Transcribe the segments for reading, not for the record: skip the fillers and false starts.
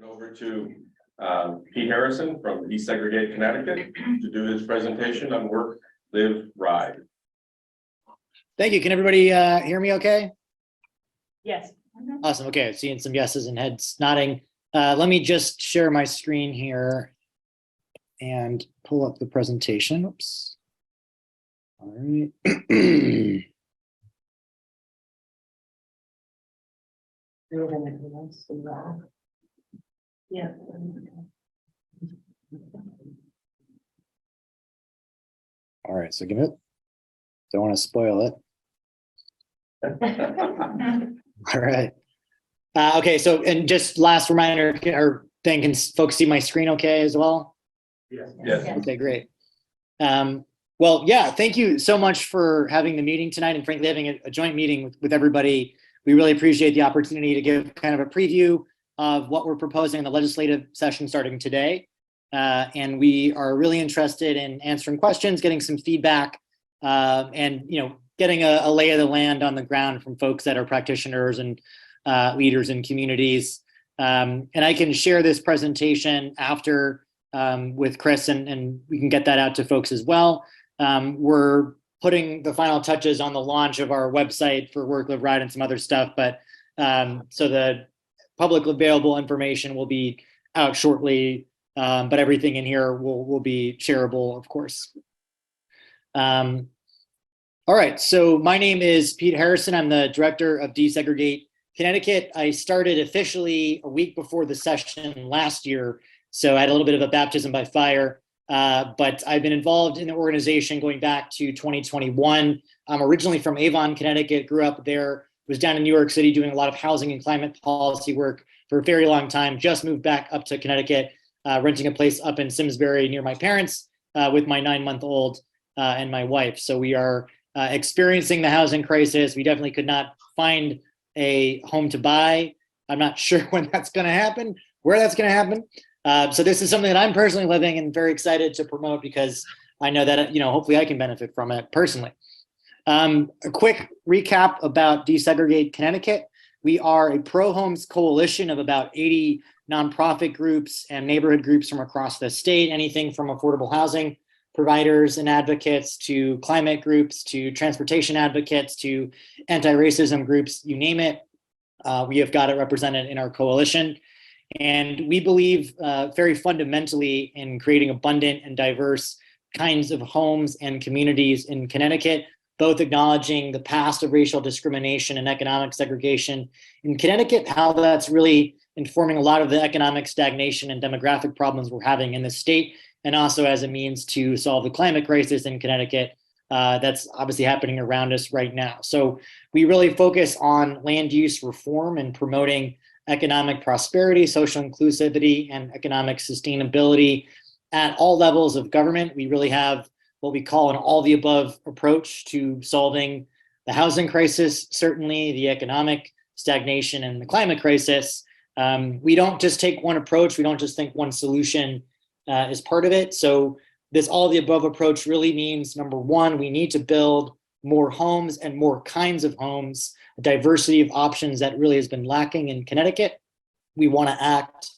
Over to Pete Harrison from Desegregate, Connecticut to do his presentation on Work, Live, Ride. Thank you. Can everybody hear me okay? Yes. Awesome. Okay, seeing some yeses and heads nodding. Let me just share my screen here and pull up the presentation. Oops. All right. Yeah. All right, so give it. Don't want to spoil it. All right. Okay, so and just last reminder or thing, can folks see my screen okay as well? Yes. Okay, great. Well, yeah, thank you so much for having the meeting tonight and frankly having a joint meeting with everybody. We really appreciate the opportunity to give kind of a preview of what we're proposing in the legislative session starting today. And we are really interested in answering questions, getting some feedback, and getting a lay of the land on the ground from folks that are practitioners and leaders in communities. And I can share this presentation after with Chris, and we can get that out to folks as well. We're putting the final touches on the launch of our website for Work, Live, Ride and some other stuff, but so the public available information will be out shortly, but everything in here will be shareable, of course. All right, so my name is Pete Harrison. I'm the director of Desegregate Connecticut. I started officially a week before the session last year, so I had a little bit of a baptism by fire, but I've been involved in the organization going back to 2021. I'm originally from Avon, Connecticut, grew up there, was down in New York City doing a lot of housing and climate policy work for a very long time, just moved back up to Connecticut, renting a place up in Simsbury near my parents with my 9-month-old and my wife. So we are experiencing the housing crisis. We definitely could not find a home to buy. I'm not sure when that's going to happen, where that's going to happen. So this is something that I'm personally living and very excited to promote because I know that, hopefully I can benefit from it personally. A quick recap about Desegregate Connecticut. We are a pro-homes coalition of about 80 nonprofit groups and neighborhood groups from across the state, anything from affordable housing providers and advocates to climate groups, to transportation advocates, to anti-racism groups, you name it. We have got it represented in our coalition. And we believe very fundamentally in creating abundant and diverse kinds of homes and communities in Connecticut, both acknowledging the past of racial discrimination and economic segregation in Connecticut, how that's really informing a lot of the economic stagnation and demographic problems we're having in the state, and also as a means to solve the climate crisis in Connecticut that's obviously happening around us right now. So we really focus on land use reform and promoting economic prosperity, social inclusivity, and economic sustainability at all levels of government. We really have what we call an all-the-above approach to solving the housing crisis, certainly the economic stagnation and the climate crisis. We don't just take one approach. We don't just think one solution is part of it. So this all-the-above approach really means, number one, we need to build more homes and more kinds of homes, a diversity of options that really has been lacking in Connecticut. We want to act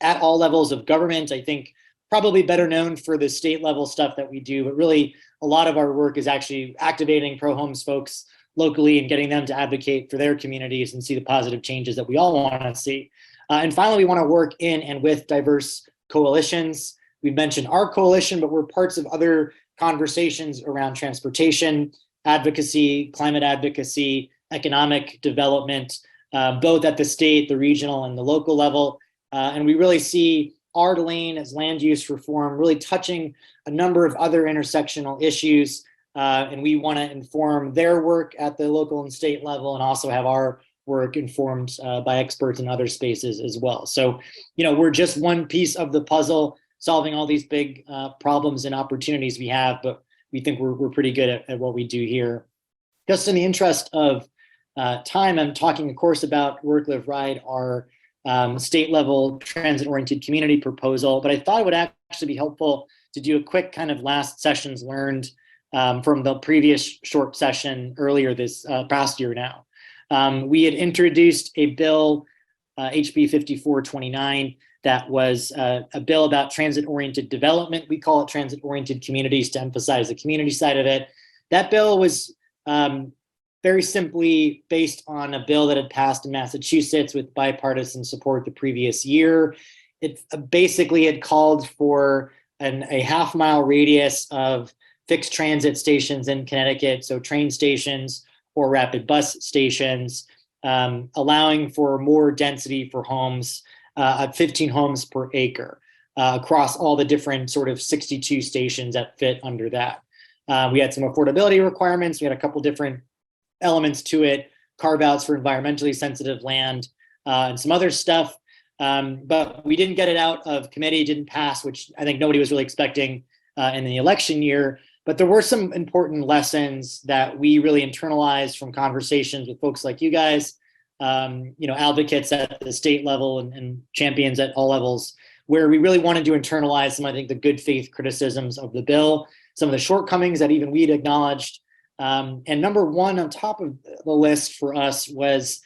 at all levels of government. I think probably better known for the state level stuff that we do, but really a lot of our work is actually activating pro-homes folks locally and getting them to advocate for their communities and see the positive changes that we all want to see. And finally, we want to work in and with diverse coalitions. We've mentioned our coalition, but we're parts of other conversations around transportation, advocacy, climate advocacy, economic development, both at the state, the regional, and the local level. And we really see our lane as land use reform really touching a number of other intersectional issues. And we want to inform their work at the local and state level and also have our work informed by experts in other spaces as well. So, we're just one piece of the puzzle solving all these big problems and opportunities we have, but we think we're pretty good at what we do here. Just in the interest of time, I'm talking, of course, about Work, Live, Ride, our state level transit-oriented community proposal, but I thought it would actually be helpful to do a quick kind of last sessions learned from the previous short session earlier this past year now. We had introduced a bill, HB 5429, that was a bill about transit-oriented development. We call it transit-oriented communities to emphasize the community side of it. That bill was very simply based on a bill that had passed in Massachusetts with bipartisan support the previous year. It basically had called for a half-mile radius of fixed transit stations in Connecticut, so train stations or rapid bus stations, allowing for more density for homes at 15 homes per acre across all the different sort of 62 stations that fit under that. We had some affordability requirements. We had a couple different elements to it, carve-outs for environmentally sensitive land, and some other stuff. But we didn't get it out of committee, didn't pass, which I think nobody was really expecting in the election year. But there were some important lessons that we really internalized from conversations with folks like you guys, advocates at the state level and champions at all levels, where we really wanted to internalize some, I think, the good faith criticisms of the bill, some of the shortcomings that even we'd acknowledged. And number one on top of the list for us was,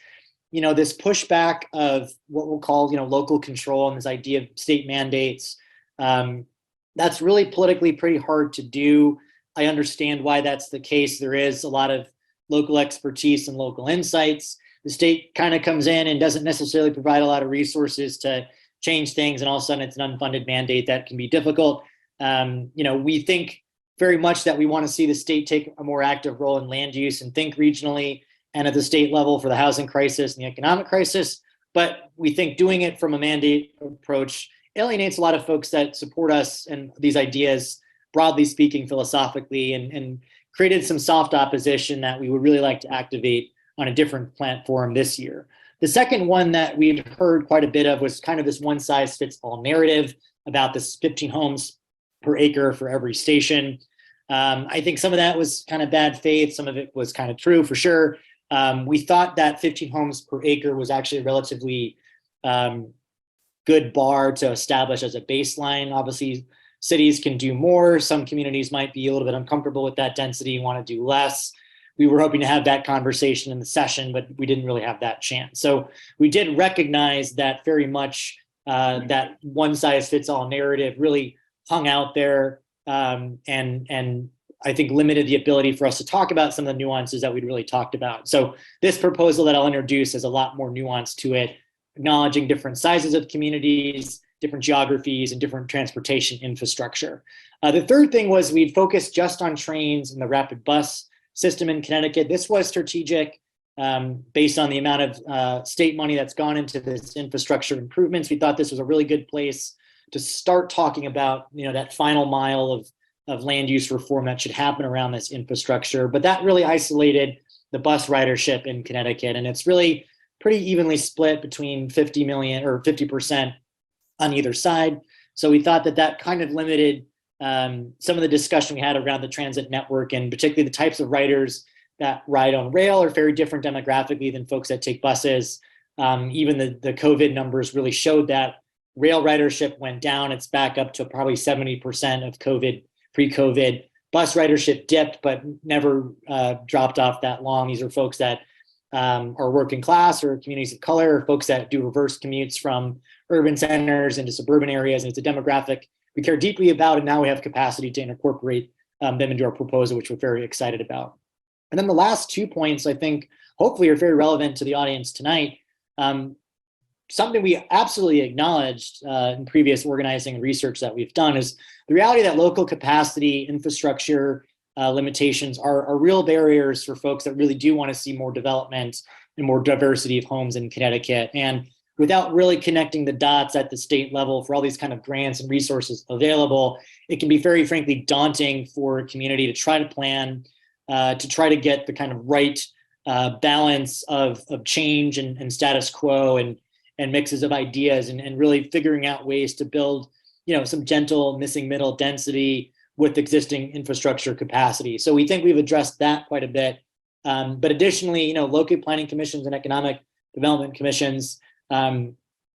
this pushback of what we'll call, local control and this idea of state mandates. That's really politically pretty hard to do. I understand why that's the case. There is a lot of local expertise and local insights. The state kind of comes in and doesn't necessarily provide a lot of resources to change things, and all of a sudden it's an unfunded mandate that can be difficult. We think very much that we want to see the state take a more active role in land use and think regionally and at the state level for the housing crisis and the economic crisis. But we think doing it from a mandate approach alienates a lot of folks that support us and these ideas, broadly speaking, philosophically, and created some soft opposition that we would really like to activate on a different platform this year. The second one that we'd heard quite a bit of was kind of this one size fits all narrative about this 15 homes per acre for every station. I think some of that was kind of bad faith. Some of it was kind of true for sure. We thought that 15 homes per acre was actually a relatively good bar to establish as a baseline. Obviously, cities can do more. Some communities might be a little bit uncomfortable with that density and want to do less. We were hoping to have that conversation in the session, but we didn't really have that chance. So we did recognize that very much that one size fits all narrative really hung out there and I think limited the ability for us to talk about some of the nuances that we'd really talked about. So this proposal that I'll introduce has a lot more nuance to it, acknowledging different sizes of communities, different geographies, and different transportation infrastructure. The third thing was we'd focused just on trains and the rapid bus system in Connecticut. This was strategic based on the amount of state money that's gone into this infrastructure improvements. We thought this was a really good place to start talking about, that final mile of land use reform that should happen around this infrastructure. But that really isolated the bus ridership in Connecticut. And it's really pretty evenly split between 50 million or 50% on either side. So we thought that kind of limited some of the discussion we had around the transit network, and particularly the types of riders that ride on rail are very different demographically than folks that take buses. Even the COVID numbers really showed that rail ridership went down. It's back up to probably 70% of pre-COVID. Bus ridership dipped, but never dropped off that long. These are folks that are working class or communities of color, or folks that do reverse commutes from urban centers into suburban areas. And it's a demographic we care deeply about, and now we have capacity to incorporate them into our proposal, which we're very excited about. And then the last 2 points, I think, hopefully are very relevant to the audience tonight. Something we absolutely acknowledged in previous organizing and research that we've done is the reality that local capacity, infrastructure limitations are real barriers for folks that really do want to see more development and more diversity of homes in Connecticut. And without really connecting the dots at the state level for all these kind of grants and resources available, it can be very frankly daunting for a community to try to plan, to try to get the kind of right balance of change and status quo and mixes of ideas and really figuring out ways to build, some gentle missing middle density with existing infrastructure capacity. So we think we've addressed that quite a bit. But additionally, local planning commissions and economic development commissions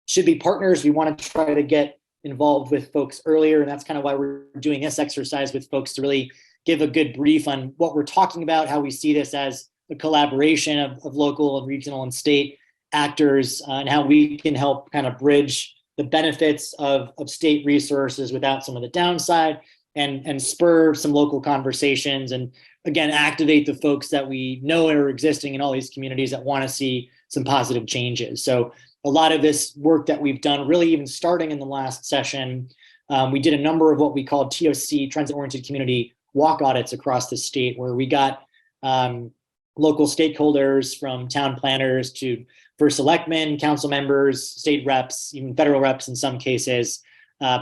should be partners. We want to try to get involved with folks earlier. And that's kind of why we're doing this exercise with folks to really give a good brief on what we're talking about, how we see this as a collaboration of local and regional and state actors, and how we can help kind of bridge the benefits of state resources without some of the downside, and spur some local conversations, and again, activate the folks that we know are existing in all these communities that want to see some positive changes. So a lot of this work that we've done, really even starting in the last session, we did a number of what we called TOC, transit-oriented community walk audits across the state, where we got local stakeholders from town planners to first selectmen, council members, state reps, even federal reps in some cases,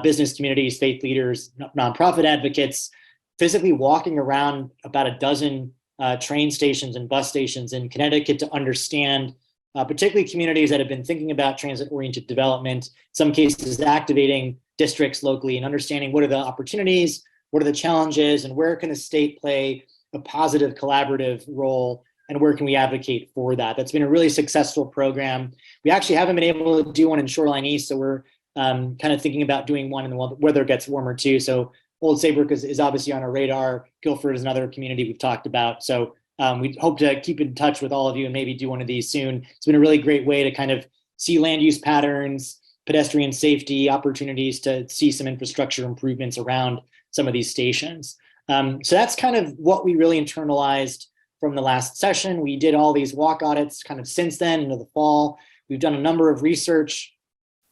business communities, faith leaders, nonprofit advocates, physically walking around about a dozen train stations and bus stations in Connecticut to understand particularly communities that have been thinking about transit-oriented development, in some cases activating districts locally and understanding what are the opportunities, what are the challenges, and where can the state play a positive collaborative role, and where can we advocate for that. That's been a really successful program. We actually haven't been able to do one in Shoreline East, so we're kind of thinking about doing one in the weather gets warmer too. So Old Saybrook is obviously on our radar. Guilford is another community we've talked about. So we hope to keep in touch with all of you and maybe do one of these soon. It's been a really great way to kind of see land use patterns, pedestrian safety, opportunities to see some infrastructure improvements around some of these stations. So that's kind of what we really internalized from the last session. We did all these walk audits kind of since then into the fall. We've done a number of research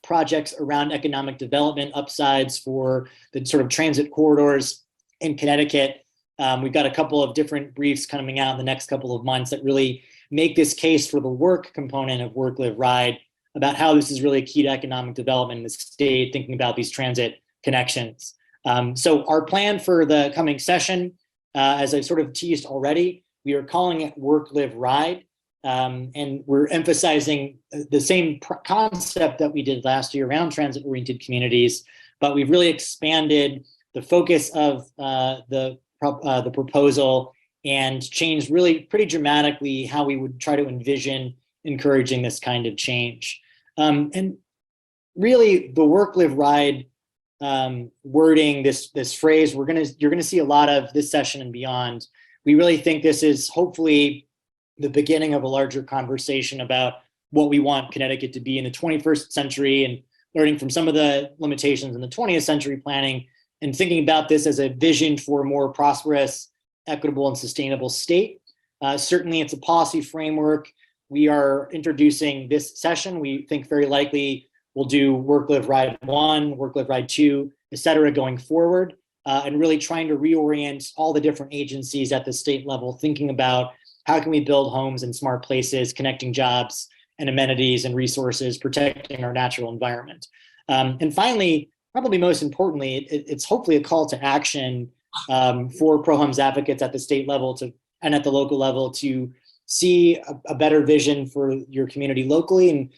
projects around economic development upsides for the sort of transit corridors in Connecticut. We've got a couple of different briefs coming out in the next couple of months that really make this case for the work component of Work, Live, Ride, about how this is really key to economic development in the state, thinking about these transit connections. So our plan for the coming session, as I've sort of teased already, we are calling it Work, Live, Ride. And we're emphasizing the same concept that we did last year around transit-oriented communities, but we've really expanded the focus of the proposal and changed really pretty dramatically how we would try to envision encouraging this kind of change. And really, the Work, Live, Ride wording, this phrase, you're gonna see a lot of this session and beyond. We really think this is hopefully the beginning of a larger conversation about what we want Connecticut to be in the 21st century, and learning from some of the limitations in the 20th century planning, and thinking about this as a vision for a more prosperous, equitable, and sustainable state. Certainly, it's a policy framework. We are introducing this session. We think very likely we'll do Work, Live, Ride 1, Work, Live, Ride 2, et cetera, going forward, and really trying to reorient all the different agencies at the state level, thinking about how can we build homes in smart places, connecting jobs and amenities and resources, protecting our natural environment. And finally, probably most importantly, it's hopefully a call to action for pro-homes advocates at the state level and at the local level to see a better vision for your community locally, and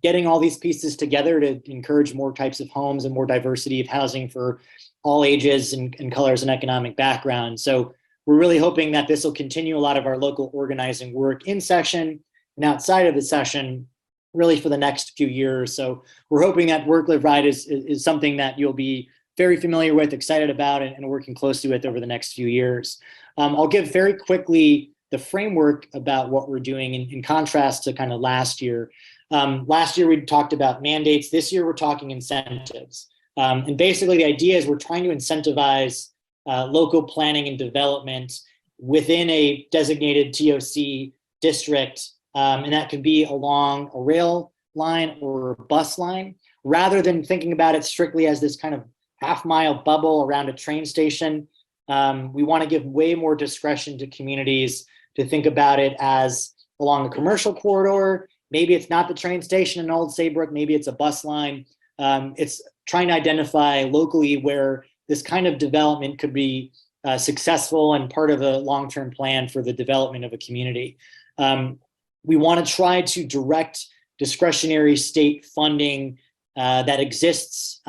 getting all these pieces together to encourage more types of homes and more diversity of housing for all ages and colors and economic backgrounds. So we're really hoping that this will continue a lot of our local organizing work in session and outside of the session, really for the next few years. So we're hoping that Work, Live, Ride is something that you'll be very familiar with, excited about, and working closely with over the next few years. I'll give very quickly the framework about what we're doing in contrast to kind of last year. Last year we talked about mandates. This year we're talking incentives. And basically the idea is we're trying to incentivize local planning and development within a designated TOC district, and that could be along a rail line or a bus line, rather than thinking about it strictly as this kind of half-mile bubble around a train station. We want to give way more discretion to communities to think about it as along a commercial corridor. Maybe it's not the train station in Old Saybrook, maybe it's a bus line. It's trying to identify locally where this kind of development could be successful and part of a long-term plan for the development of a community. We want to try to direct discretionary state funding that exists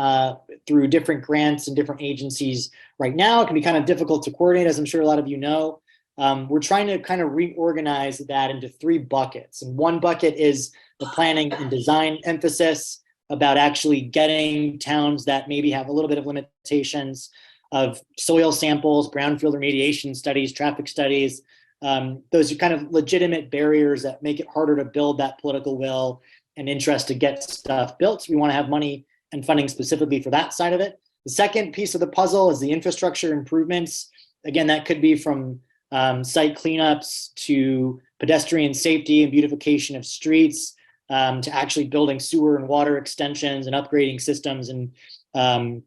through different grants and different agencies right now. It can be kind of difficult to coordinate, as I'm sure a lot of you know. We're trying to kind of reorganize that into 3 buckets. And one bucket is the planning and design emphasis, about actually getting towns that maybe have a little bit of limitations of soil samples, brownfield remediation studies, traffic studies. Those are kind of legitimate barriers that make it harder to build that political will and interest to get stuff built. We want to have money and funding specifically for that side of it. The second piece of the puzzle is the infrastructure improvements. Again, that could be from site cleanups to pedestrian safety and beautification of streets, to actually building sewer and water extensions and upgrading systems and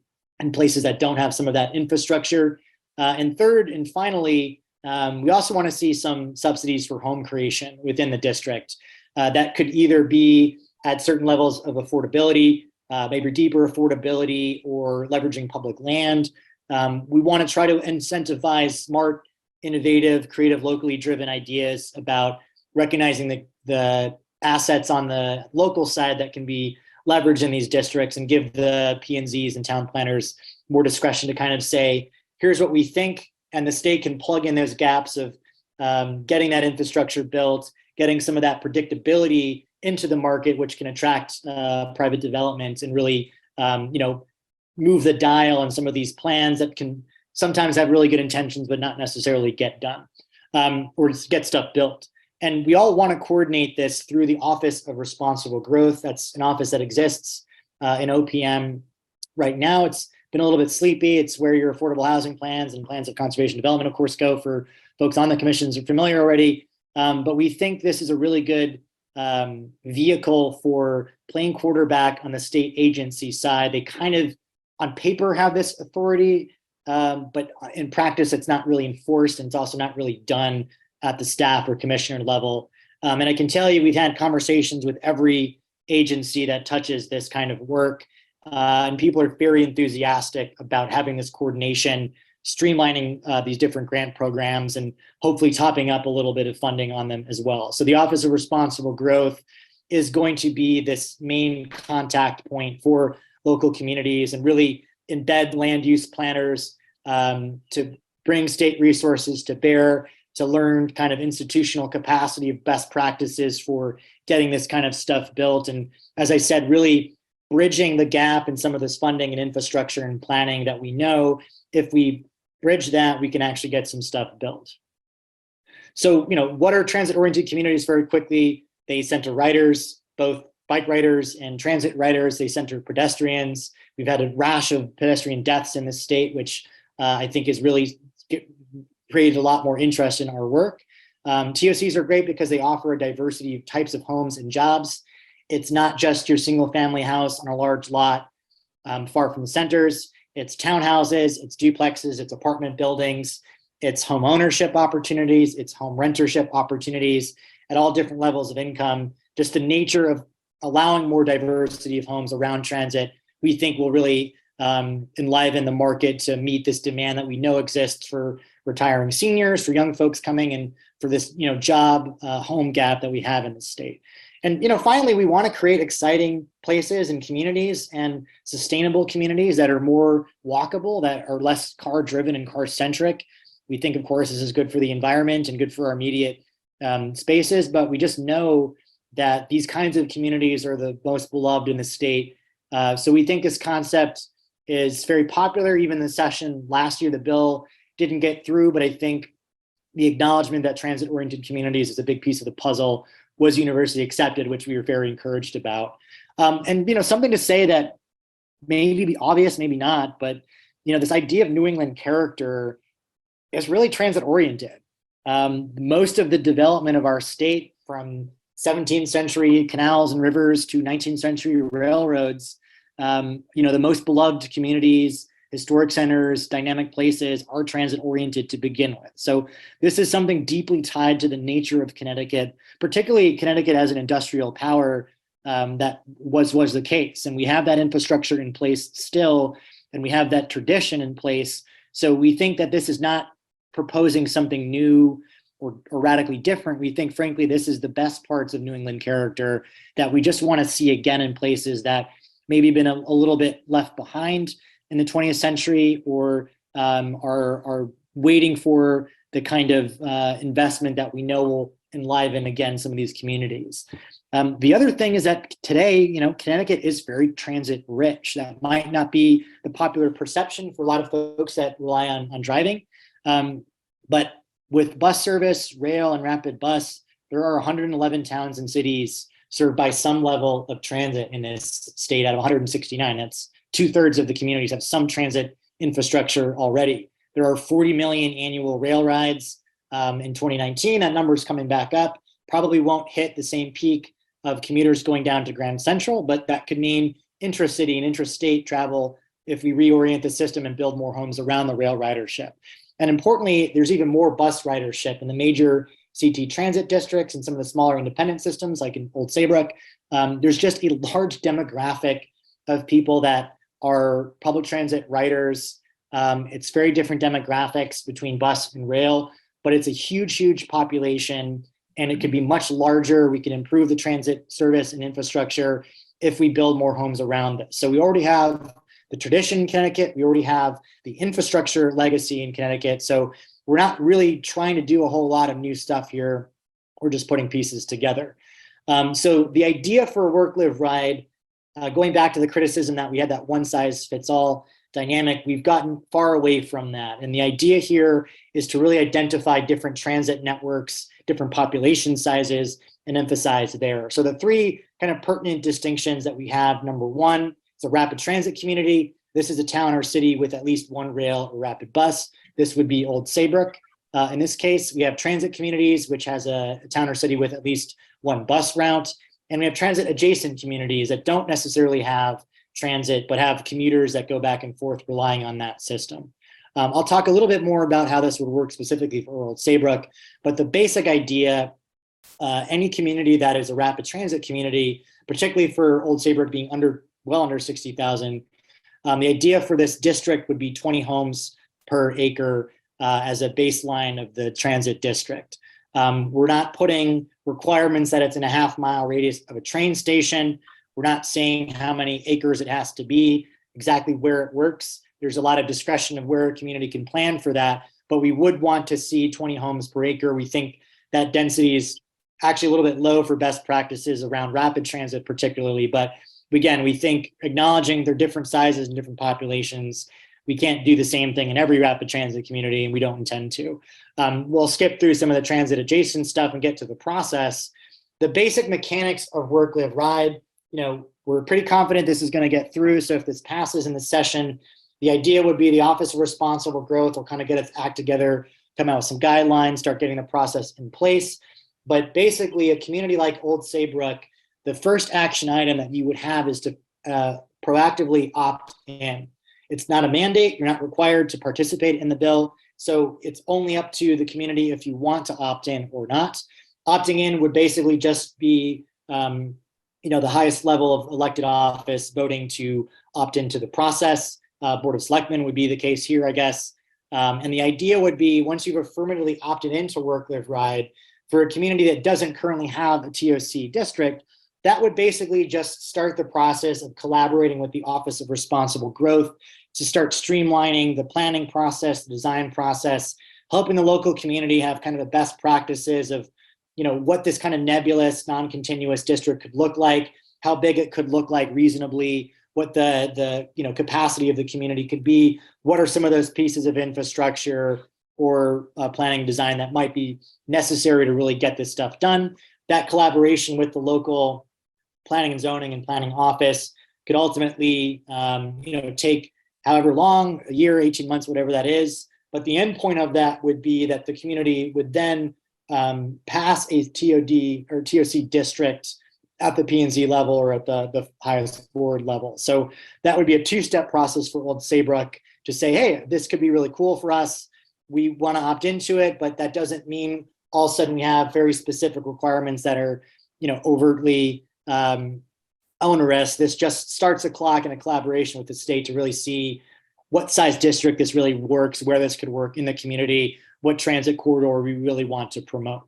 places that don't have some of that infrastructure. And third and finally, we also want to see some subsidies for home creation within the district. That could either be at certain levels of affordability, maybe deeper affordability, or leveraging public land. We want to try to incentivize smart, innovative, creative, locally driven ideas about recognizing the assets on the local side that can be leveraged in these districts, and give the P&Zs and town planners more discretion to kind of say, here's what we think, and the state can plug in those gaps of getting that infrastructure built, getting some of that predictability into the market, which can attract private development and really, move the dial on some of these plans that can sometimes have really good intentions, but not necessarily get done or get stuff built. And we all want to coordinate this through the Office of Responsible Growth. That's an office that exists in OPM right now. It's been a little bit sleepy. It's where your affordable housing plans and plans of conservation development, of course, go. For folks on the commissions are familiar already. But we think this is a really good vehicle for playing quarterback on the state agency side. They kind of, on paper, have this authority, but in practice, it's not really enforced, and it's also not really done at the staff or commissioner level. And I can tell you, we've had conversations with every agency that touches this kind of work, and people are very enthusiastic about having this coordination, streamlining these different grant programs, and hopefully topping up a little bit of funding on them as well. So the Office of Responsible Growth is going to be this main contact point for local communities and really embed land use planners to bring state resources to bear, to learn kind of institutional capacity of best practices for getting this kind of stuff built. And as I said, really bridging the gap in some of this funding and infrastructure and planning that we know, if we bridge that, we can actually get some stuff built. So, what are transit-oriented communities? Very quickly, they center riders, both bike riders and transit riders. They center pedestrians. We've had a rash of pedestrian deaths in the state, which I think has really created a lot more interest in our work. TOCs are great because they offer a diversity of types of homes and jobs. It's not just your single family house on a large lot far from the centers. It's townhouses, it's duplexes, it's apartment buildings, it's home ownership opportunities, it's home rentership opportunities at all different levels of income. Just the nature of allowing more diversity of homes around transit, we think will really enliven the market to meet this demand that we know exists for retiring seniors, for young folks coming, and for this job home gap that we have in the state. And finally, we want to create exciting places and communities and sustainable communities that are more walkable, that are less car driven and car centric. We think, of course, this is good for the environment and good for our immediate spaces, but we just know that these kinds of communities are the most beloved in the state. So we think this concept is very popular. Even the session last year, the bill didn't get through, but I think the acknowledgement that transit-oriented communities is a big piece of the puzzle was universally accepted, which we were very encouraged about. And something to say that maybe be obvious, maybe not, but this idea of New England character is really transit-oriented. Most of the development of our state, from 17th century canals and rivers to 19th century railroads, the most beloved communities, historic centers, dynamic places are transit-oriented to begin with. So this is something deeply tied to the nature of Connecticut, particularly Connecticut as an industrial power that was the case. And we have that infrastructure in place still, and we have that tradition in place. So we think that this is not proposing something new or radically different. We think, frankly, this is the best parts of New England character that we just want to see again in places that maybe been a little bit left behind in the 20th century, or are waiting for the kind of investment that we know will enliven again some of these communities. The other thing is that today, Connecticut is very transit rich. That might not be the popular perception for a lot of folks that rely on driving, but with bus service, rail, and rapid bus, there are 111 towns and cities served by some level of transit in this state out of 169. That's 2/3 of the communities have some transit infrastructure already. There are 40 million annual rail rides in 2019. That number is coming back up. Probably won't hit the same peak of commuters going down to Grand Central, but that could mean intracity and intrastate travel if we reorient the system and build more homes around the rail ridership. And importantly, there's even more bus ridership in the major CT transit districts and some of the smaller independent systems like in Old Saybrook. There's just a large demographic of people that are public transit riders. It's very different demographics between bus and rail, but it's a huge, huge population, and it could be much larger. We can improve the transit service and infrastructure if we build more homes around it. So we already have the tradition in Connecticut. We already have the infrastructure legacy in Connecticut. So we're not really trying to do a whole lot of new stuff here. We're just putting pieces together. So the idea for work, live, ride, going back to the criticism that we had that one size fits all dynamic, we've gotten far away from that. And the idea here is to really identify different transit networks, different population sizes, and emphasize there. So the three kind of pertinent distinctions that we have: number one, it's a rapid transit community. This is a town or city with at least one rail or rapid bus. This would be Old Saybrook. In this case, we have transit communities, which has a town or city with at least one bus route. And we have transit adjacent communities that don't necessarily have transit, but have commuters that go back and forth relying on that system. I'll talk a little bit more about how this would work specifically for Old Saybrook, but the basic idea, any community that is a rapid transit community, particularly for Old Saybrook being well under 60,000, the idea for this district would be 20 homes per acre as a baseline of the transit district. We're not putting requirements that it's in a half-mile radius of a train station. We're not saying how many acres it has to be, exactly where it works. There's a lot of discretion of where a community can plan for that, but we would want to see 20 homes per acre. We think that density is actually a little bit low for best practices around rapid transit particularly, but again, we think acknowledging their different sizes and different populations, we can't do the same thing in every rapid transit community, and we don't intend to. We'll skip through some of the transit adjacent stuff and get to the process. The basic mechanics of work, live, ride, we're pretty confident this is going to get through. So if this passes in the session, the idea would be the Office of Responsible Growth will kind of get its act together, come out with some guidelines, start getting the process in place. But basically, a community like Old Saybrook, the first action item that you would have is to proactively opt in. It's not a mandate. You're not required to participate in the bill. So it's only up to the community if you want to opt in or not. Opting in would basically just be the highest level of elected office voting to opt into the process. Board of Selectmen would be the case here, I guess. And the idea would be, once you've affirmatively opted into work, live, ride, for a community that doesn't currently have a TOC district, that would basically just start the process of collaborating with the Office of Responsible Growth to start streamlining the planning process, the design process, helping the local community have kind of the best practices of, what this kind of nebulous, non-continuous district could look like, how big it could look like reasonably, what the capacity of the community could be, what are some of those pieces of infrastructure or planning design that might be necessary to really get this stuff done. That collaboration with the local planning and zoning and planning office could ultimately, take however long, a year, 18 months, whatever that is. But the end point of that would be that the community would then pass a TOD or TOC district at the P&Z level or at the highest board level. So that would be a two-step process for Old Saybrook to say, hey, this could be really cool for us. We want to opt into it, but that doesn't mean all of a sudden we have very specific requirements that are, overtly onerous. This just starts a clock and a collaboration with the state to really see what size district this really works, where this could work in the community, what transit corridor we really want to promote.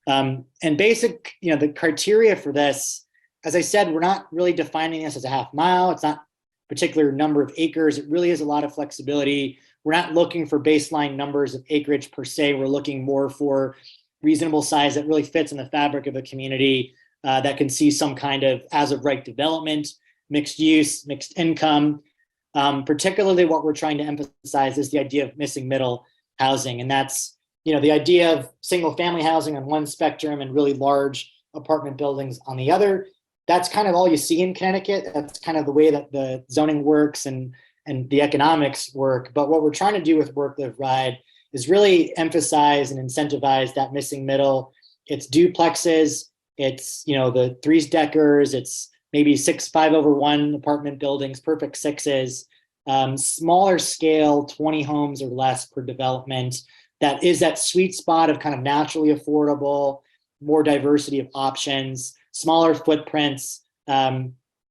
And the criteria for this, as I said, we're not really defining this as a half mile. It's not a particular number of acres. It really is a lot of flexibility. We're not looking for baseline numbers of acreage per se. We're looking more for reasonable size that really fits in the fabric of a community that can see some kind of as of right development, mixed use, mixed income. Particularly what we're trying to emphasize is the idea of missing middle housing. And that's, the idea of single family housing on one spectrum and really large apartment buildings on the other. That's kind of all you see in Connecticut. That's kind of the way that the zoning works and the economics work. But what we're trying to do with Work, Live, Ride is really emphasize and incentivize that missing middle. It's duplexes, it's, you know, the 3-deckers, it's maybe 5/1 apartment buildings, perfect 6s, smaller scale, 20 homes or less per development. That is that sweet spot of kind of naturally affordable, more diversity of options, smaller footprints,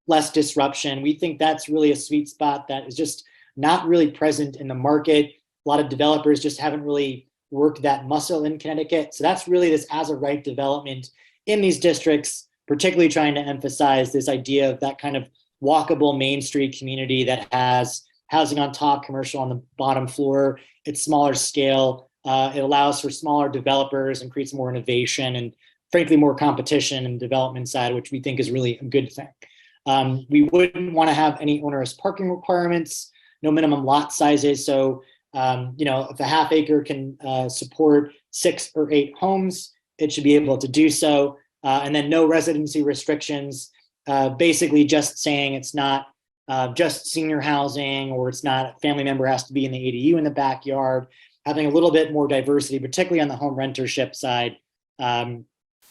less disruption. We think that's really a sweet spot that is just not really present in the market. A lot of developers just haven't really worked that muscle in Connecticut. So that's really this as a right development in these districts, particularly trying to emphasize this idea of that kind of walkable Main Street community that has housing on top, commercial on the bottom floor. It's smaller scale. It allows for smaller developers and creates more innovation and frankly more competition in the development side, which we think is really a good thing. We wouldn't want to have any onerous parking requirements, no minimum lot sizes. So, you know, if a half acre can support 6 or 8 homes, it should be able to do so. And then no residency restrictions, basically just saying it's not just senior housing, or it's not a family member has to be in the ADU in the backyard, having a little bit more diversity, particularly on the home rentership side.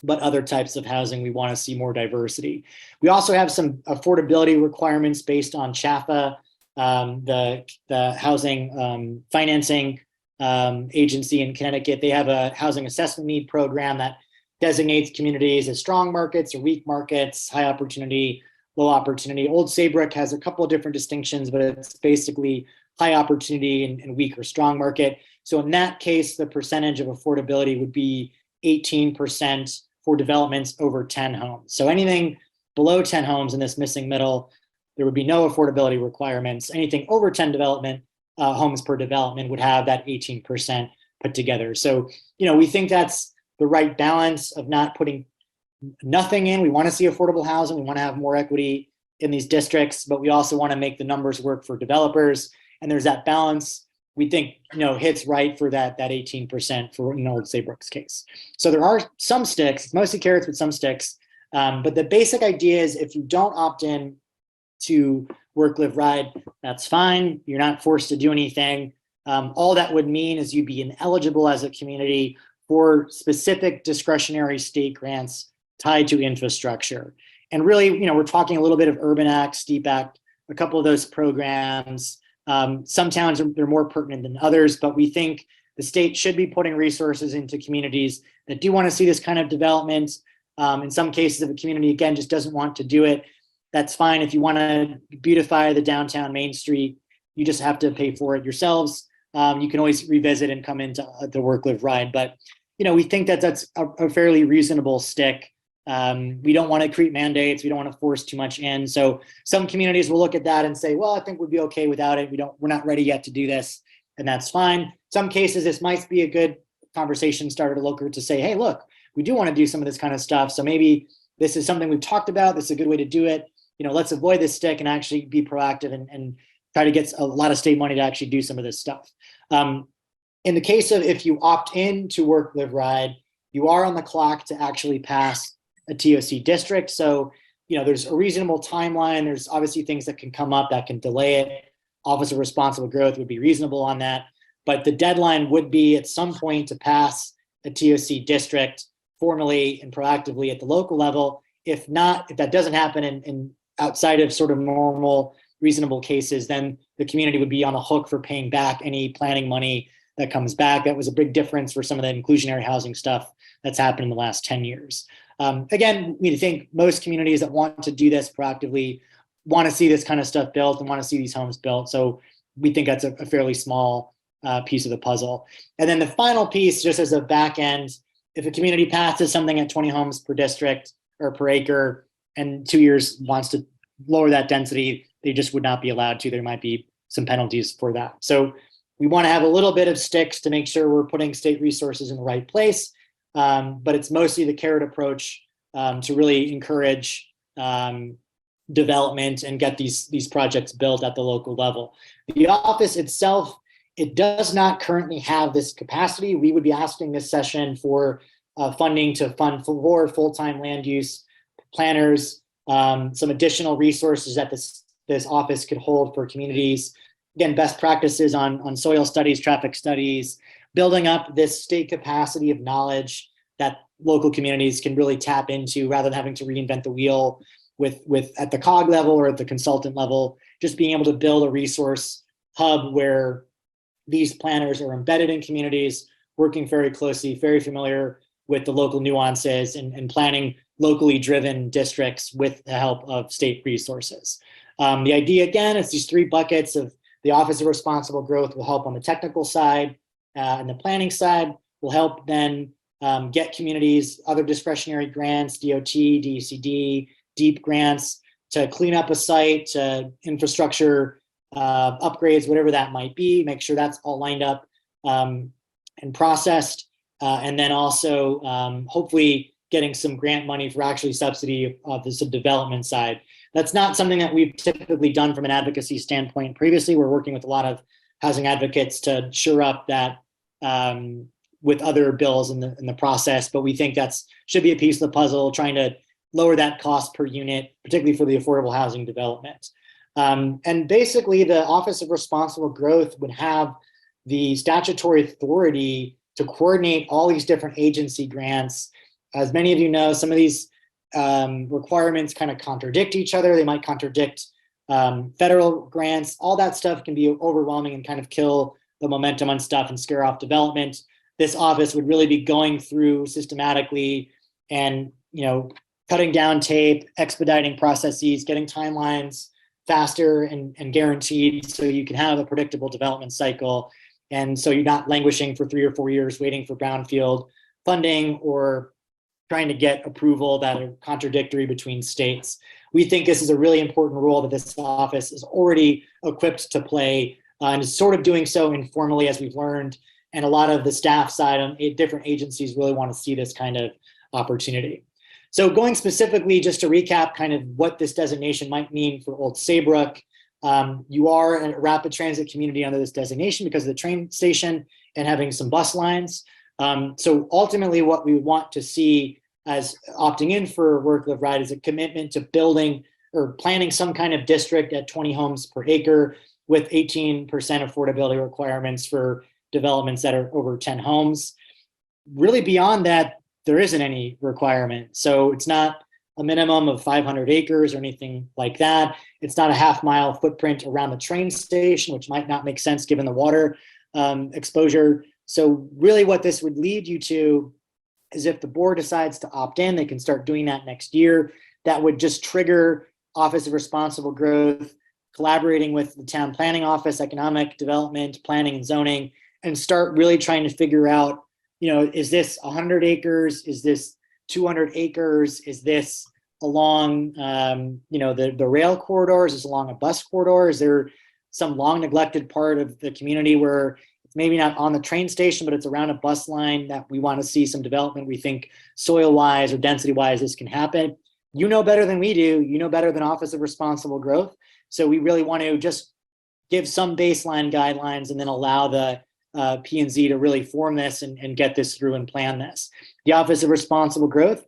But other types of housing, we want to see more diversity. We also have some affordability requirements based on CHAFA, the housing financing agency in Connecticut. They have a housing assessment need program that designates communities as strong markets or weak markets, high opportunity, low opportunity. Old Saybrook has a couple of different distinctions, but it's basically high opportunity and weak or strong market. So in that case, the percentage of affordability would be 18% for developments over 10 homes. So anything below 10 homes in this missing middle, there would be no affordability requirements. Anything over 10 homes per development would have that 18% put together. So, you know, we think that's the right balance of not putting nothing in. We want to see affordable housing. We want to have more equity in these districts, but we also want to make the numbers work for developers. And there's that balance we think, you know, hits right for that 18% for in Old Saybrook's case. So there are some sticks, mostly carrots, but some sticks. But the basic idea is if you don't opt in to Work, Live, Ride, that's fine. You're not forced to do anything. All that would mean is you'd be ineligible as a community for specific discretionary state grants tied to infrastructure. And really, you know, we're talking a little bit of Urban Act, Steep Act, a couple of those programs. Some towns they're more pertinent than others, but we think the state should be putting resources into communities that do want to see this kind of development. In some cases, if a community, again, just doesn't want to do it, that's fine. If you want to beautify the downtown Main Street, you just have to pay for it yourselves. You can always revisit and come into the Work, Live, Ride. But, you know, we think that that's a fairly reasonable stick. We don't want to create mandates. We don't want to force too much in. So some communities will look at that and say, well, I think we'd be okay without it. We're not ready yet to do this. And that's fine. Some cases, this might be a good conversation starter looker to say, hey, look, we do want to do some of this kind of stuff. So maybe this is something we've talked about. This is a good way to do it. You know, let's avoid this stick and actually be proactive and try to get a lot of state money to actually do some of this stuff. In the case of if you opt in to Work, Live, Ride, you are on the clock to actually pass a TOC district. So, you know, there's a reasonable timeline. There's obviously things that can come up that can delay it. Office of Responsible Growth would be reasonable on that. But the deadline would be at some point to pass a TOC district formally and proactively at the local level. If not, if that doesn't happen in outside of sort of normal, reasonable cases, then the community would be on the hook for paying back any planning money that comes back. That was a big difference for some of the inclusionary housing stuff that's happened in the last 10 years. Again, we think most communities that want to do this proactively want to see this kind of stuff built and want to see these homes built. So we think that's a fairly small piece of the puzzle. And then the final piece, just as a back end, if a community passes something at 20 homes per district or per acre and 2 years wants to lower that density, they just would not be allowed to. There might be some penalties for that. So we want to have a little bit of sticks to make sure we're putting state resources in the right place. But it's mostly the carrot approach to really encourage development and get these projects built at the local level. The office itself, it does not currently have this capacity. We would be asking this session for funding to fund for full-time land use planners, some additional resources that this office could hold for communities. Again, best practices on soil studies, traffic studies, building up this state capacity of knowledge that local communities can really tap into rather than having to reinvent the wheel with at the COG level or at the consultant level, just being able to build a resource hub where these planners are embedded in communities, working very closely, very familiar with the local nuances and planning locally driven districts with the help of state resources. The idea, again, is these three buckets of the Office of Responsible Growth will help on the technical side, and the planning side will help then get communities other discretionary grants, DOT, DECD, DEEP grants to clean up a site, to infrastructure upgrades, whatever that might be, make sure that's all lined up and processed. And then also hopefully getting some grant money for actually subsidy of the development side. That's not something that we've typically done from an advocacy standpoint previously. We're working with a lot of housing advocates to shore up that with other bills in the process, but we think that's should be a piece of the puzzle, trying to lower that cost per unit, particularly for the affordable housing development. And basically the Office of Responsible Growth would have the statutory authority to coordinate all these different agency grants. As many of you know, some of these requirements kind of contradict each other. They might contradict federal grants. All that stuff can be overwhelming and kind of kill the momentum on stuff and scare off development. This office would really be going through systematically and, cutting down tape, expediting processes, getting timelines faster and guaranteed so you can have a predictable development cycle. And so you're not languishing for 3 or 4 years waiting for brownfield funding or trying to get approval that are contradictory between states. We think this is a really important role that this office is already equipped to play and is sort of doing so informally as we've learned. And a lot of the staff side on different agencies really want to see this kind of opportunity. So going specifically, just to recap kind of what this designation might mean for Old Saybrook, you are a rapid transit community under this designation because of the train station and having some bus lines. So ultimately what we want to see as opting in for Work Live Ride is a commitment to building or planning some kind of district at 20 homes per acre with 18% affordability requirements for developments that are over 10 homes. Really beyond that, there isn't any requirement. So it's not a minimum of 500 acres or anything like that. It's not a half-mile footprint around the train station, which might not make sense given the water exposure. So really what this would lead you to is if the board decides to opt in, they can start doing that next year. That would just trigger Office of Responsible Growth, collaborating with the town planning office, economic development, planning and zoning, and start really trying to figure out, is this 100 acres? Is this 200 acres? Is this along, the rail corridor? Is this along a bus corridor? Is there some long neglected part of the community where it's maybe not on the train station, but it's around a bus line that we want to see some development? We think soil-wise or density-wise, this can happen. You know better than we do. You know better than Office of Responsible Growth. So we really want to just give some baseline guidelines and then allow the P&Z to really form this and get this through and plan this. The Office of Responsible Growth,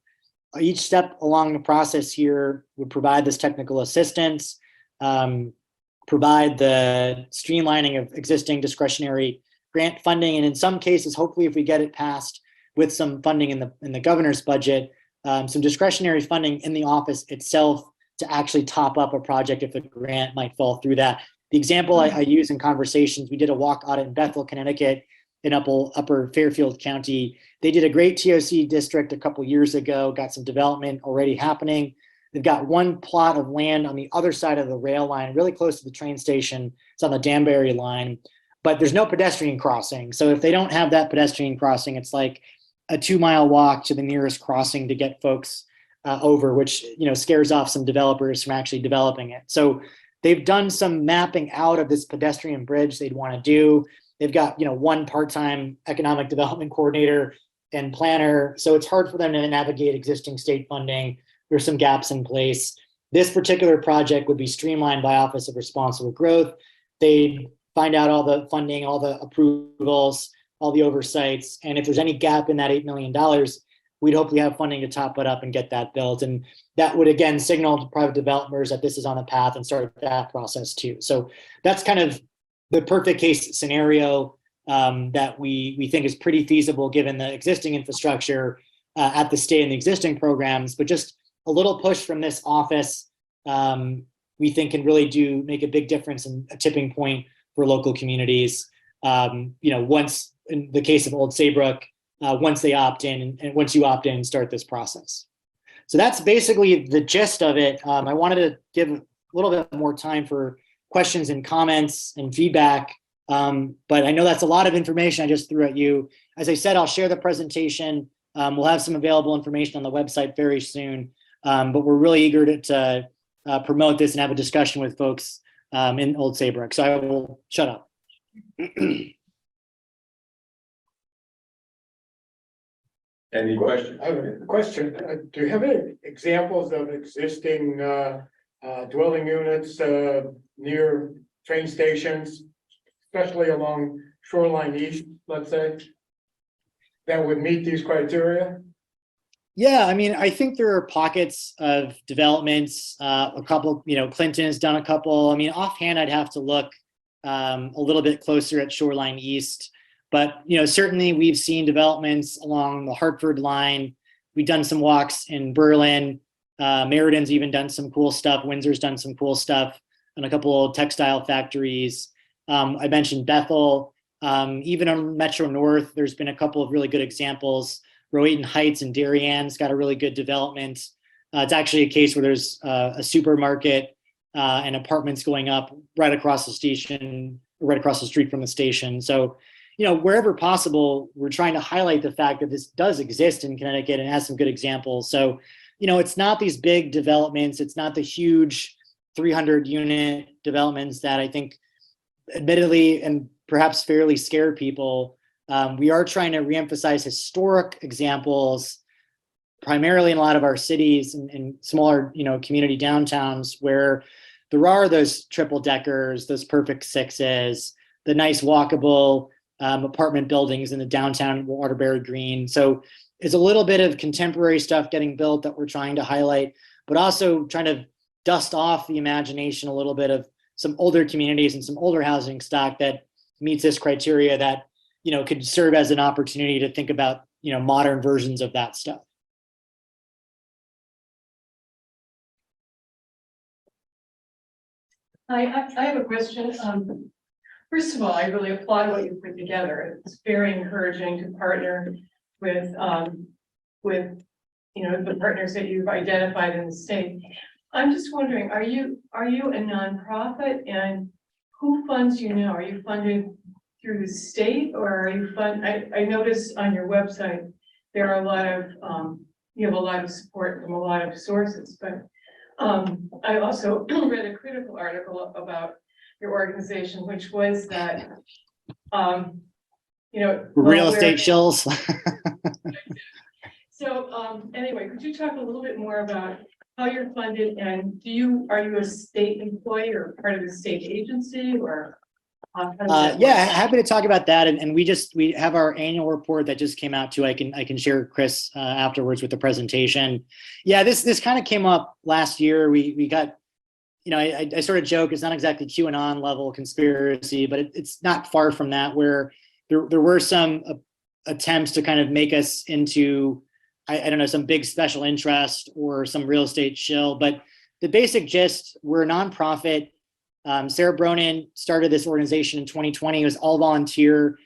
each step along the process here would provide this technical assistance, provide the streamlining of existing discretionary grant funding, and in some cases, hopefully if we get it passed with some funding in the governor's budget, some discretionary funding in the office itself to actually top up a project if the grant might fall through that. The example I use in conversations, we did a walk audit in Bethel, Connecticut, in upper Fairfield County. They did a great TOC district a couple years ago, got some development already happening. They've got one plot of land on the other side of the rail line, really close to the train station. It's on the Danbury line, but there's no pedestrian crossing. So if they don't have that pedestrian crossing, it's like a 2-mile walk to the nearest crossing to get folks over, which scares off some developers from actually developing it. So they've done some mapping out of this pedestrian bridge they'd want to do. They've got, one part-time economic development coordinator and planner. So it's hard for them to navigate existing state funding. There's some gaps in place. This particular project would be streamlined by Office of Responsible Growth. They'd find out all the funding, all the approvals, all the oversights. And if there's any gap in that $8 million, we'd hopefully have funding to top it up and get that built. And that would again signal to private developers that this is on the path and start that process too. So that's kind of the perfect case scenario that we think is pretty feasible given the existing infrastructure at the state and the existing programs, but just a little push from this office we think can really make a big difference in a tipping point for local communities. Once in the case of Old Saybrook, once they opt in and once you opt in and start this process. So that's basically the gist of it. I wanted to give a little bit more time for questions and comments and feedback. But I know that's a lot of information I just threw at you. As I said, I'll share the presentation. We'll have some available information on the website very soon. But we're really eager to promote this and have a discussion with folks in Old Saybrook. So I will shut up. Any questions? I have a question. Do you have any examples of existing dwelling units near train stations, especially along Shoreline East, let's say, that would meet these criteria? Yeah, I mean, I think there are pockets of developments, a couple, Clinton has done a couple. I mean, offhand, I'd have to look a little bit closer at Shoreline East. But, certainly we've seen developments along the Hartford line. We've done some walks in Berlin. Meriden even done some cool stuff. Windsor's done some cool stuff and a couple of textile factories. I mentioned Bethel. Even on Metro North, there's been a couple of really good examples. Rowayton Heights and Darien got a really good development. It's actually a case where there's a supermarket and apartments going up right across the station, right across the street from the station. So, wherever possible, we're trying to highlight the fact that this does exist in Connecticut and has some good examples. So, it's not these big developments. It's not the huge 300 unit developments that I think admittedly and perhaps fairly scare people. We are trying to reemphasize historic examples, primarily in a lot of our cities and smaller, community downtowns where there are those triple deckers, those perfect sixes, the nice walkable apartment buildings in the downtown Waterbury Green. So it's a little bit of contemporary stuff getting built that we're trying to highlight, but also trying to dust off the imagination a little bit of some older communities and some older housing stock that meets this criteria that could serve as an opportunity to think about, modern versions of that stuff. I have a question. First of all, I really applaud what you put together. It's very encouraging to partner with the partners that you've identified in the state. I'm just wondering, are you a nonprofit, and who funds you now? Are you funded through the state, or are you I noticed on your website there are a lot of you have a lot of support from a lot of sources, but I also read a critical article about your organization, which was that real estate shills. So anyway, could you talk a little bit more about how you're funded, and are you a state employee or part of a state agency, or yeah, happy to talk about that. And we have our annual report that just came out too. I can share Chris afterwards with the presentation. Yeah, this kind of came up last year. We got, I sort of joke, it's not exactly QAnon level conspiracy, but it's not far from that, where there were some attempts to kind of make us into, I don't know, some big special interest or some real estate shill. But the basic gist, we're a nonprofit. Sarah Bronin started this organization in 2020. It was all volunteer.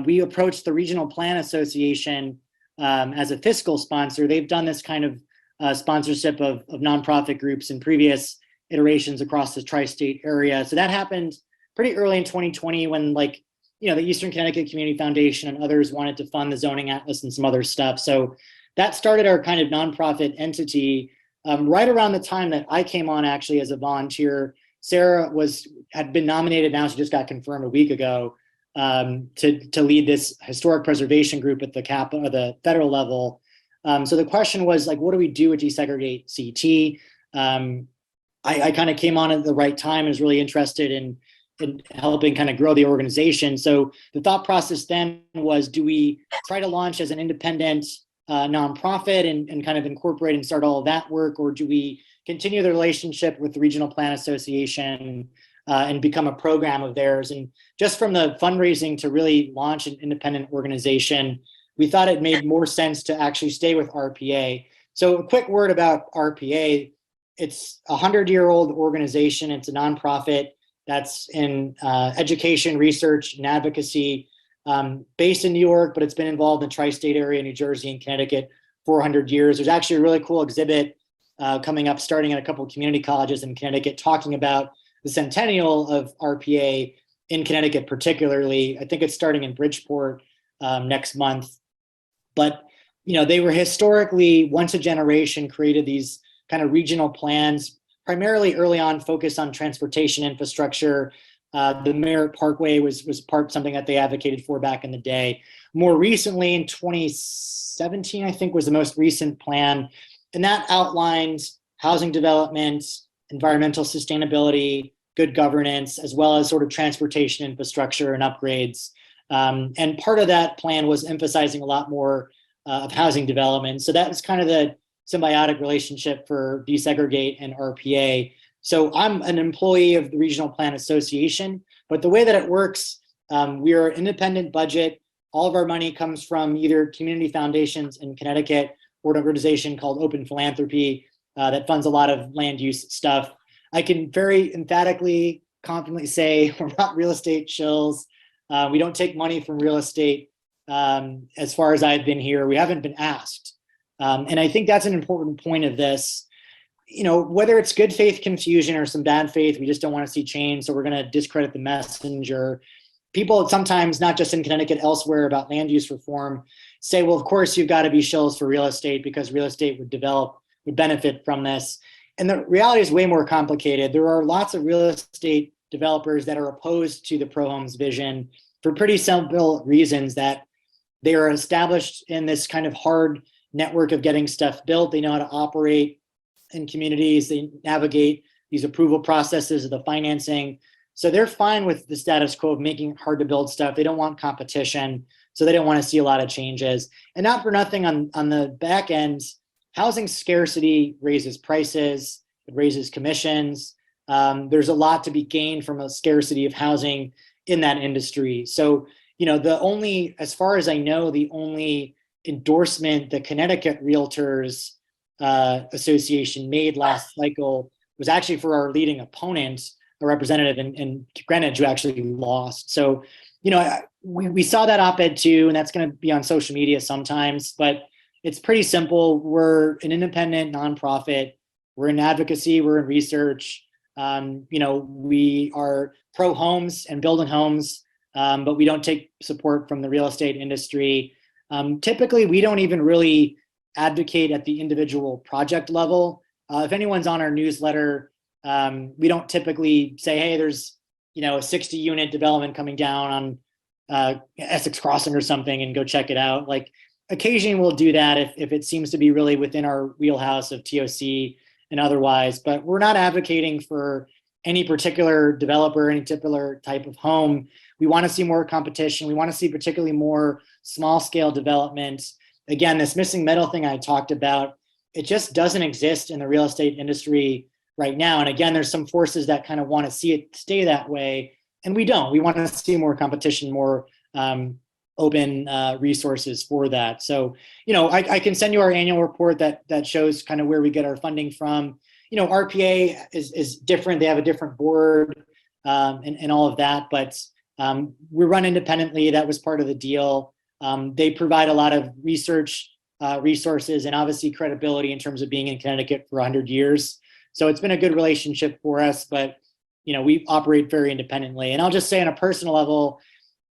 We approached the Regional Plan Association as a fiscal sponsor. They've done this kind of sponsorship of nonprofit groups in previous iterations across the tri-state area. So that happened pretty early in 2020 when the Eastern Connecticut Community Foundation and others wanted to fund the zoning atlas and some other stuff. So that started our kind of nonprofit entity right around the time that I came on actually as a volunteer. Sarah had been nominated, now she just got confirmed a week ago, to lead this historic preservation group at the federal level. So the question was what do we do with Desegregate CT? I kind of came on at the right time and was really interested in helping kind of grow the organization. So the thought process then was, do we try to launch as an independent nonprofit and kind of incorporate and start all of that work, or do we continue the relationship with the Regional Plan Association and become a program of theirs? And just from the fundraising to really launch an independent organization, we thought it made more sense to actually stay with RPA. So a quick word about RPA. It's a 100-year-old organization. It's a nonprofit that's in education, research, and advocacy, based in New York, but it's been involved in the tri-state area, New Jersey and Connecticut for 100 years. There's actually a really cool exhibit coming up, starting at a couple of community colleges in Connecticut, talking about the centennial of RPA in Connecticut particularly. I think it's starting in Bridgeport next month. But they were historically, once a generation, created these kind of regional plans, primarily early on focused on transportation infrastructure. The Merritt Parkway was something that they advocated for back in the day. More recently, in 2017, I think was the most recent plan, and that outlined housing development, environmental sustainability, good governance, as well as sort of transportation infrastructure and upgrades. And part of that plan was emphasizing a lot more of housing development. So that was kind of the symbiotic relationship for Desegregate and RPA. So I'm an employee of the Regional Plan Association, but the way that it works, we are an independent budget. All of our money comes from either community foundations in Connecticut or an organization called Open Philanthropy that funds a lot of land use stuff. I can very emphatically, confidently say we're not real estate shills. We don't take money from real estate. As far as I've been here, we haven't been asked. And I think that's an important point of this. Whether it's good faith confusion or some bad faith, we just don't want to see change. So we're going to discredit the messenger. People sometimes, not just in Connecticut, elsewhere about land use reform, say, well, of course, you've got to be shills for real estate because real estate would benefit from this. And the reality is way more complicated. There are lots of real estate developers that are opposed to the Pro Homes vision for pretty simple reasons, that they are established in this kind of hard network of getting stuff built. They know how to operate in communities. They navigate these approval processes of the financing. So they're fine with the status quo of making it hard to build stuff. They don't want competition. So they don't want to see a lot of changes. And not for nothing, on the back end, housing scarcity raises prices, it raises commissions. There's a lot to be gained from a scarcity of housing in that industry. So, as far as I know, the only endorsement the Connecticut Realtors Association made last cycle was actually for our leading opponent, a representative in Greenwich, who actually lost. So, we saw that op-ed too, and that's going to be on social media sometimes, but it's pretty simple. We're an independent nonprofit. We're in advocacy. We're in research. We are pro homes and building homes, but we don't take support from the real estate industry. Typically, we don't even really advocate at the individual project level. If anyone's on our newsletter, we don't typically say, hey, there's a 60-unit development coming down on Essex Crossing or something, and go check it out. Like, occasionally we'll do that if it seems to be really within our wheelhouse of TOC and otherwise, but we're not advocating for any particular developer, any particular type of home. We want to see more competition. We want to see particularly more small scale development. Again, this missing middle thing I talked about, it just doesn't exist in the real estate industry right now. And again, there's some forces that kind of want to see it stay that way. And we don't. We want to see more competition, more open resources for that. So, I can send you our annual report that shows kind of where we get our funding from. RPA is different. They have a different board and all of that, but we run independently. That was part of the deal. They provide a lot of research resources and obviously credibility in terms of being in Connecticut for 100 years. So it's been a good relationship for us, but we operate very independently. And I'll just say on a personal level,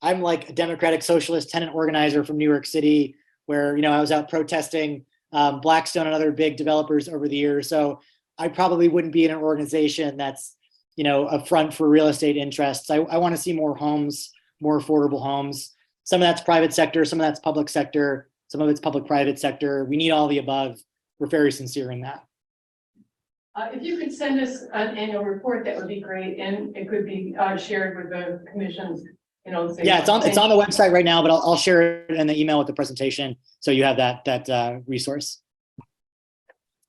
I'm like a democratic socialist tenant organizer from New York City, where, I was out protesting Blackstone and other big developers over the years. So I probably wouldn't be in an organization that's, a front for real estate interests. I want to see more homes, more affordable homes. Some of that's private sector, some of that's public sector, some of it's public-private sector. We need all the above. We're very sincere in that. If you could send us an annual report, that would be great, and it could be shared with the commissions. you know. say- Yeah, it's on the website right now, but I'll share it in the email with the presentation. So you have that resource.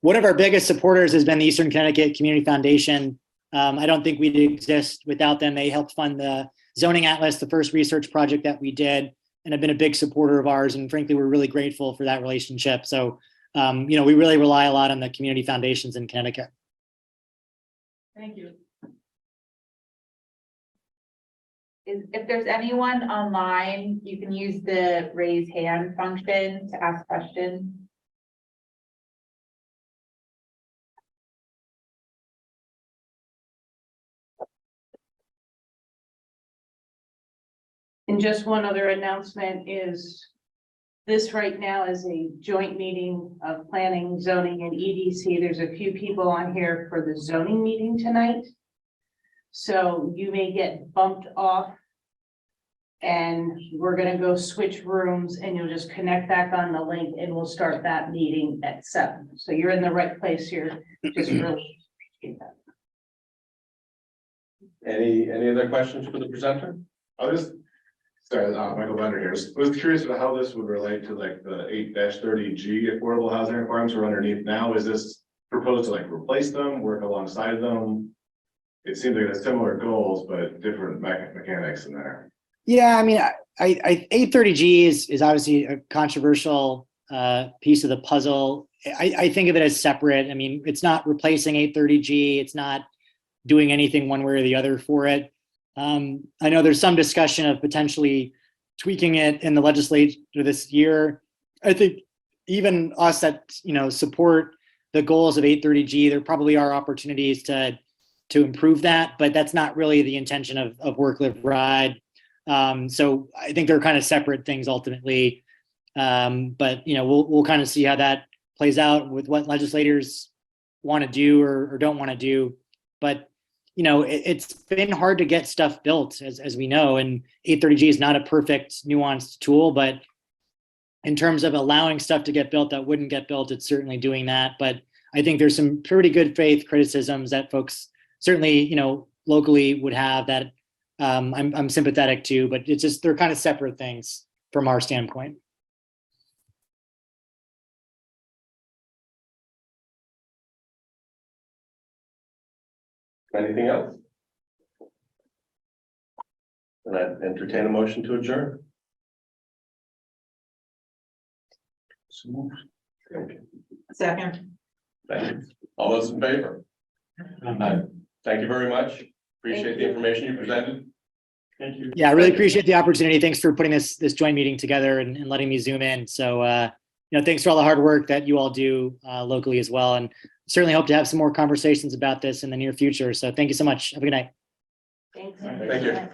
One of our biggest supporters has been the Eastern Connecticut Community Foundation. I don't think we'd exist without them. They helped fund the Zoning Atlas, the first research project that we did, and have been a big supporter of ours. And frankly, we're really grateful for that relationship. So, you know, we really rely a lot on the community foundations in Connecticut. Thank you. If there's anyone online, you can use the raise hand function to ask questions. And just one other announcement is this right now is a joint meeting of planning, zoning, and EDC. There's a few people on here for the zoning meeting tonight. So you may get bumped off. And we're gonna go switch rooms and you'll just connect back on the link and we'll start that meeting at 7. So you're in the right place here. Just really appreciate that. Any other questions for the presenter? Michael Bender here. Was curious about how this would relate to like the 8-30G affordable housing requirements we're underneath now. Is this proposed to like replace them, work alongside them? It seems like it's similar goals, but different mechanics in there. Yeah, I mean, I 830G is obviously a controversial piece of the puzzle. I think of it as separate. I mean, it's not replacing 830G. It's not doing anything one way or the other for it. I know there's some discussion of potentially tweaking it in the legislature this year. I think even us that, you know, support the goals of 830G, there probably are opportunities to improve that, but that's not really the intention of Work, Live, Ride. So I think they're kind of separate things ultimately. But, you know, we'll kind of see how that plays out with what legislators want to do or don't want to do. But, you know, it's been hard to get stuff built, as we know, and 830G is not a perfect nuanced tool, but in terms of allowing stuff to get built that wouldn't get built, it's certainly doing that. But I think there's some pretty good faith criticisms that folks certainly, you know, locally would have that I'm sympathetic to, but it's just, they're kind of separate things from our standpoint. Anything else? And I'd entertain a motion to adjourn. So moved. Thank you. Second. Thank you. All those in favor? Thank you very much. Appreciate the information you presented. Thank you. Yeah, I really appreciate the opportunity. Thanks for putting this joint meeting together and letting me zoom in. So, you know, thanks for all the hard work that you all do locally as well. And certainly hope to have some more conversations about this in the near future. So thank you so much. Have a good night. Thanks. Thank you.